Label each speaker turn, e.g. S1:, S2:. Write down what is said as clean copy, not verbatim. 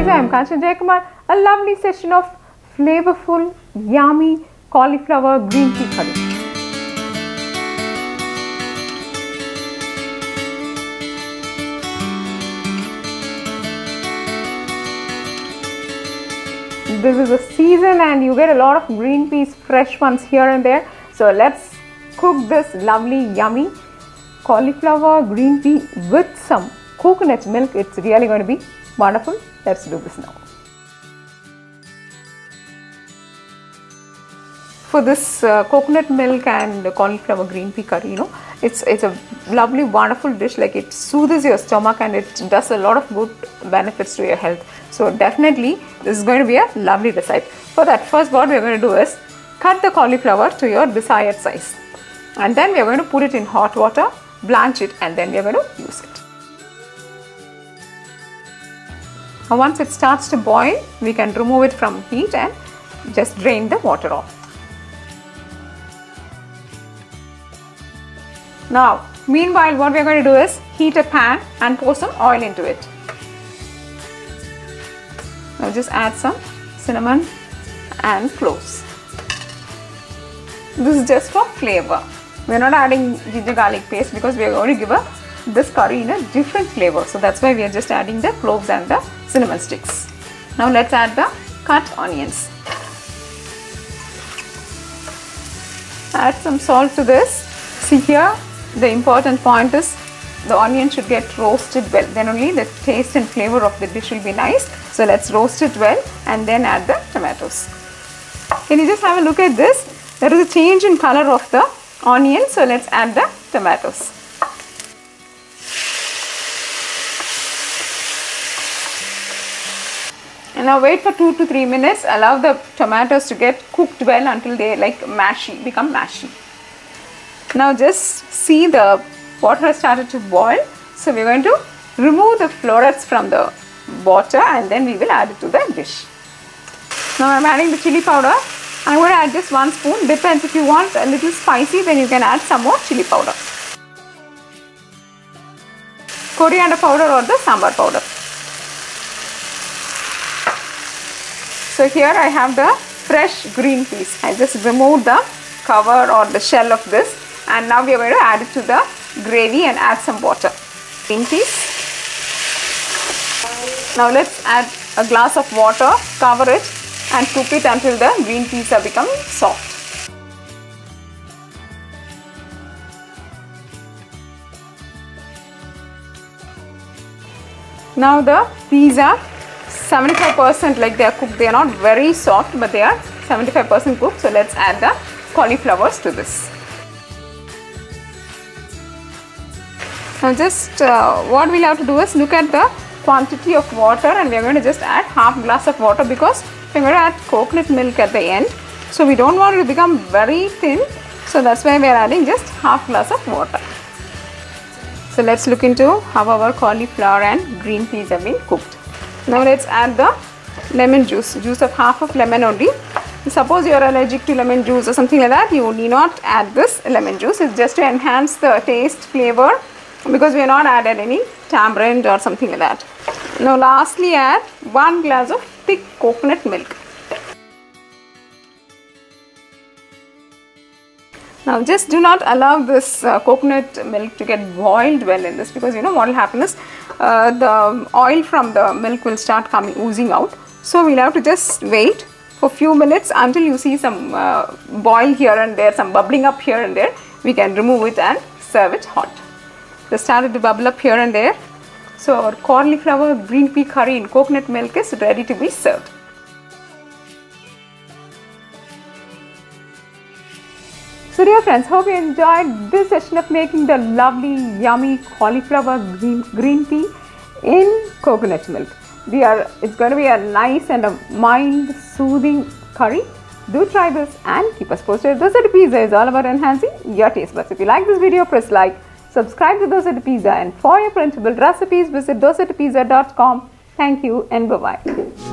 S1: Pizza. I'm Kanchan Jayakumar. A lovely session of flavorful, yummy cauliflower green pea curry. This is a season and you get a lot of green peas, fresh ones here and there. So let's cook this lovely, yummy cauliflower green pea with some coconut milk. It's really going to be wonderful. Let's do this now. For this coconut milk and cauliflower green pea curry, it's a lovely, wonderful dish. Like, it soothes your stomach and it does a lot of good benefits to your health. So definitely this is going to be a lovely recipe. For that, first what we are going to do is cut the cauliflower to your desired size, and then we are going to put it in hot water, blanch it, and then we are going to use it. Now once it starts to boil, we can remove it from heat and just drain the water off. Now meanwhile, what we are going to do is heat a pan and pour some oil into it. Now just add some cinnamon and cloves. This is just for flavor. We are not adding ginger garlic paste because we are going to give this curry in a different flavor. So that's why we are just adding the cloves and the cinnamon sticks. Now let's add the cut onions. Add some salt to this. See here, the important point is the onion should get roasted well. Then only the taste and flavor of the dish will be nice. So let's roast it well and then add the tomatoes. Can you just have a look at this? There is a change in color of the onion. So let's add the tomatoes. And now wait for 2 to 3 minutes. Allow the tomatoes to get cooked well until they become mashy. Now just see, the water has started to boil. So we are going to remove the florets from the water and then we will add it to the dish. Now I am adding the chili powder. I am going to add just 1 spoon. Depends, if you want a little spicy, then you can add some more chili powder. Coriander powder or the sambar powder. So here I have the fresh green peas. I just removed the cover or the shell of this, and now we are going to add it to the gravy and add some water. Green peas. Now let's add a glass of water, cover it and cook it until the green peas are becoming soft. Now the peas are 75%, like they are cooked. They are not very soft, but they are 75% cooked. So let's add the cauliflowers to this. Now just what we'll have to do is look at the quantity of water, and we are going to just add half glass of water because we are going to add coconut milk at the end. So we don't want it to become very thin. So that's why we are adding just half glass of water. So let's look into how our cauliflower and green peas have been cooked. Now let's add the lemon juice of half of lemon only. Suppose you are allergic to lemon juice or something like that, you need not add this lemon juice. It's just to enhance the taste, flavor, because we are not added any tamarind or something like that. Now lastly, add 1 glass of thick coconut milk. Now just do not allow this coconut milk to get boiled well in this, because what will happen is the oil from the milk will start oozing out. So we'll have to just wait for few minutes until you see some boil here and there, some bubbling up here and there. We can remove it and serve it hot. They started to bubble up here and there. So our cauliflower green pea curry in coconut milk is ready to be served. So dear friends, hope you enjoyed this session of making the lovely, yummy cauliflower green pea in coconut milk. It's going to be a nice and a mild, soothing curry. Do try this and keep us posted. Dosa Pizza is all about enhancing your taste buds. If you like this video, press like, subscribe to Dosa Pizza, and for your printable recipes, visit dosatopizza.com. Thank you and bye-bye.